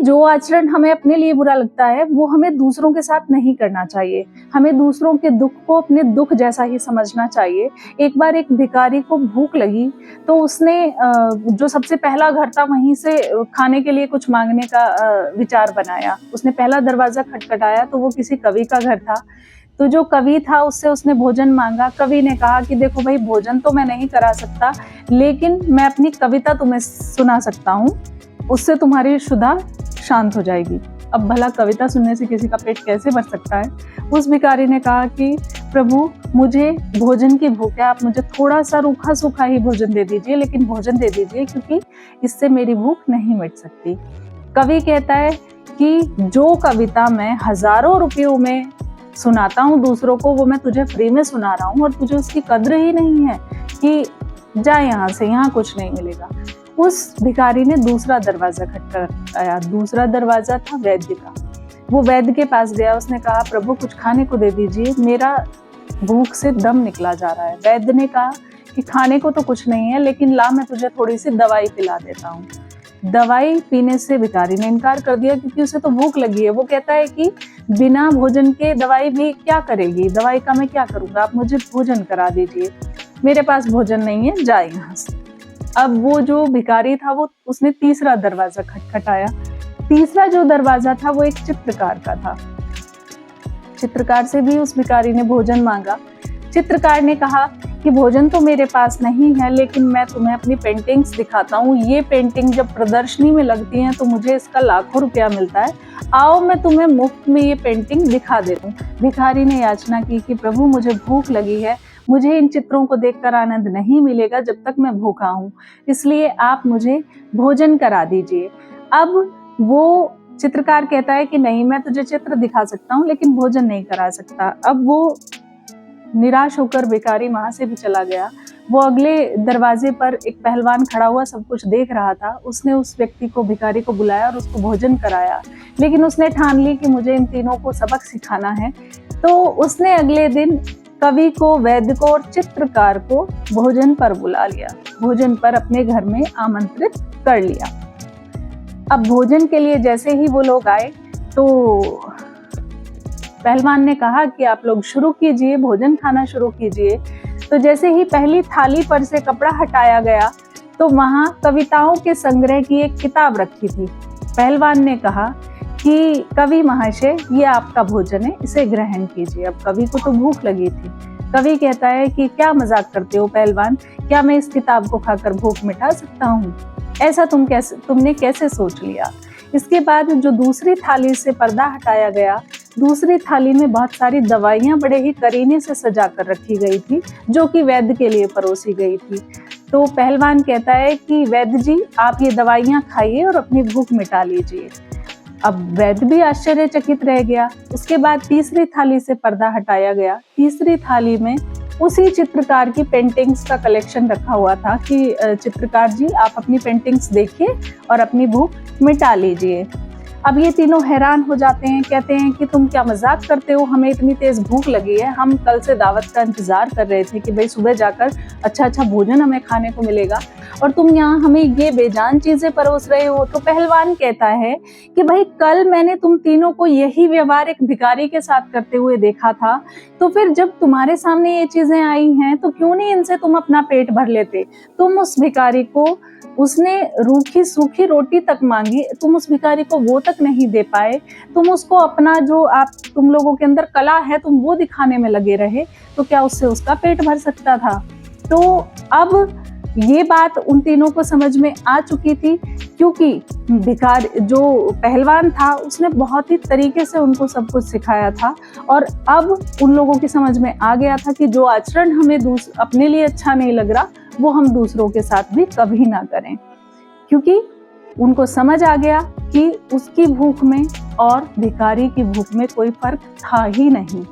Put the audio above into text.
जो आचरण हमें अपने लिए बुरा लगता है वो हमें दूसरों के साथ नहीं करना चाहिए। हमें दूसरों के दुख को अपने दुख जैसा ही समझना चाहिए। एक बार एक भिखारी को भूख लगी तो उसने जो सबसे पहला घर था वहीं से खाने के लिए कुछ मांगने का विचार बनाया। उसने पहला दरवाजा खटखटाया तो वो किसी कवि का घर था। तो जो कवि था उससे उसने भोजन मांगा। कवि ने कहा कि देखो भाई, भोजन तो मैं नहीं करा सकता, लेकिन मैं अपनी कविता तुम्हें सुना सकता हूँ, उससे तुम्हारी क्षुधा शांत हो जाएगी। अब भला कविता सुनने से किसी का पेट कैसे भर सकता है? उस भिखारी ने कहा कि प्रभु, मुझे भोजन की भूख है, आप मुझे थोड़ा सा रूखा सूखा ही भोजन दे दीजिए, लेकिन भोजन दे दीजिए, क्योंकि इससे मेरी भूख नहीं मिट सकती। कवि कहता है कि जो कविता मैं हजारों रुपयों में सुनाता हूँ दूसरों को, वो मैं तुझे फ्री में सुना रहा हूँ और तुझे उसकी कद्र ही नहीं है कि जा यहाँ से, यहाँ कुछ नहीं मिलेगा। उस भिखारी ने दूसरा दरवाजा खटखटाया। दूसरा दरवाजा था वैद्य का। वो वैद्य के पास गया। उसने कहा प्रभु, कुछ खाने को दे दीजिए, मेरा भूख से दम निकला जा रहा है। वैद्य ने कहा कि खाने को तो कुछ नहीं है, लेकिन ला मैं तुझे थोड़ी सी दवाई पिला देता हूँ। दवाई पीने से भिखारी ने इनकार कर दिया, क्योंकि उसे तो भूख लगी है। वो कहता है कि बिना भोजन के दवाई भी क्या करेगी, दवाई का मैं क्या करूँगा, आप मुझे भोजन करा दीजिए, मेरे पास भोजन नहीं है, जाए यहाँ से। अब वो जो भिखारी था उसने तीसरा दरवाजा खटखटाया। तीसरा जो दरवाजा था वो एक चित्रकार का था। चित्रकार से भी उस भिखारी ने भोजन मांगा। चित्रकार ने कहा कि भोजन तो मेरे पास नहीं है, लेकिन मैं तुम्हें अपनी पेंटिंग्स दिखाता हूँ। ये पेंटिंग जब प्रदर्शनी में लगती हैं तो मुझे इसका लाखों रुपया मिलता है। आओ मैं तुम्हें मुफ्त में ये पेंटिंग दिखा देता हूँ। भिखारी ने याचना की कि प्रभु, मुझे भूख लगी है, मुझे इन चित्रों को देखकर आनंद नहीं मिलेगा जब तक मैं भूखा हूँ, इसलिए आप मुझे भोजन करा दीजिए। अब वो चित्रकार कहता है कि नहीं, मैं तुझे चित्र दिखा सकता हूँ, लेकिन भोजन नहीं करा सकता। अब वो निराश होकर भिखारी वहां से भी चला गया। वो अगले दरवाजे पर एक पहलवान खड़ा हुआ सब कुछ देख रहा था। उसने उस व्यक्ति को, भिखारी को बुलाया और उसको भोजन कराया, लेकिन उसने ठान ली कि मुझे इन तीनों को सबक सिखाना है। तो उसने अगले दिन कवि को, वैद्य को और चित्रकार को भोजन पर बुला लिया, भोजन पर अपने घर में आमंत्रित कर लिया। अब भोजन के लिए जैसे ही वो लोग आए तो पहलवान ने कहा कि आप लोग शुरू कीजिए, भोजन खाना शुरू कीजिए। तो जैसे ही पहली थाली पर से कपड़ा हटाया गया तो वहां कविताओं के संग्रह की एक किताब रखी थी। पहलवान ने कहा कि कवि महाशय, ये आपका भोजन है, इसे ग्रहण कीजिए। अब कवि को तो भूख लगी थी। कवि कहता है कि क्या मजाक करते हो पहलवान, क्या मैं इस किताब को खाकर भूख मिटा सकता हूँ? ऐसा तुमने कैसे सोच लिया? इसके बाद जो दूसरी थाली से पर्दा हटाया गया, दूसरी थाली में बहुत सारी दवाइयां बड़े ही करीने से सजा कर रखी गई थी, जो कि वैद्य के लिए परोसी गई थी। तो पहलवान कहता है कि वैद्य जी, आप ये दवाइयां खाइए और अपनी भूख मिटा लीजिए। अब वैद्य भी आश्चर्यचकित रह गया। उसके बाद तीसरी थाली से पर्दा हटाया गया। तीसरी थाली में उसी चित्रकार की पेंटिंग्स का कलेक्शन रखा हुआ था कि चित्रकार जी, आप अपनी पेंटिंग्स देखिए और अपनी भूख मिटा लीजिए। अब ये तीनों हैरान हो जाते हैं, कहते हैं कि तुम क्या मजाक करते हो, हमें इतनी तेज भूख लगी है, हम कल से दावत का इंतजार कर रहे थे कि भाई सुबह जाकर अच्छा अच्छा भोजन हमें खाने को मिलेगा, और तुम यहाँ हमें ये बेजान चीजें परोस रहे हो। तो पहलवान कहता है कि भाई, कल मैंने तुम तीनों को यही व्यवहार एक भिखारी के साथ करते हुए देखा था, तो फिर जब तुम्हारे सामने ये चीजें आई हैं तो क्यों नहीं इनसे तुम अपना पेट भर लेते? तुम उस भिखारी को, उसने रूखी सूखी रोटी तक मांगी, तुम उस भिखारी को वो तक नहीं दे पाए। तुम उसको अपना जो तुम लोगों के अंदर कला है, तुम वो दिखाने में लगे रहे, तो क्या उससे उसका पेट भर सकता था? तो अब ये बात उन तीनों को समझ में आ चुकी थी, क्योंकि भिखारी जो पहलवान था उसने बहुत ही तरीके से उनको सब कुछ सिखाया था, और अब उन लोगों की समझ में आ गया था कि जो आचरण हमें अपने लिए अच्छा नहीं लग रहा, वो हम दूसरों के साथ भी कभी ना करें, क्योंकि उनको समझ आ गया कि उसकी भूख में और भिखारी की भूख में कोई फर्क था ही नहीं।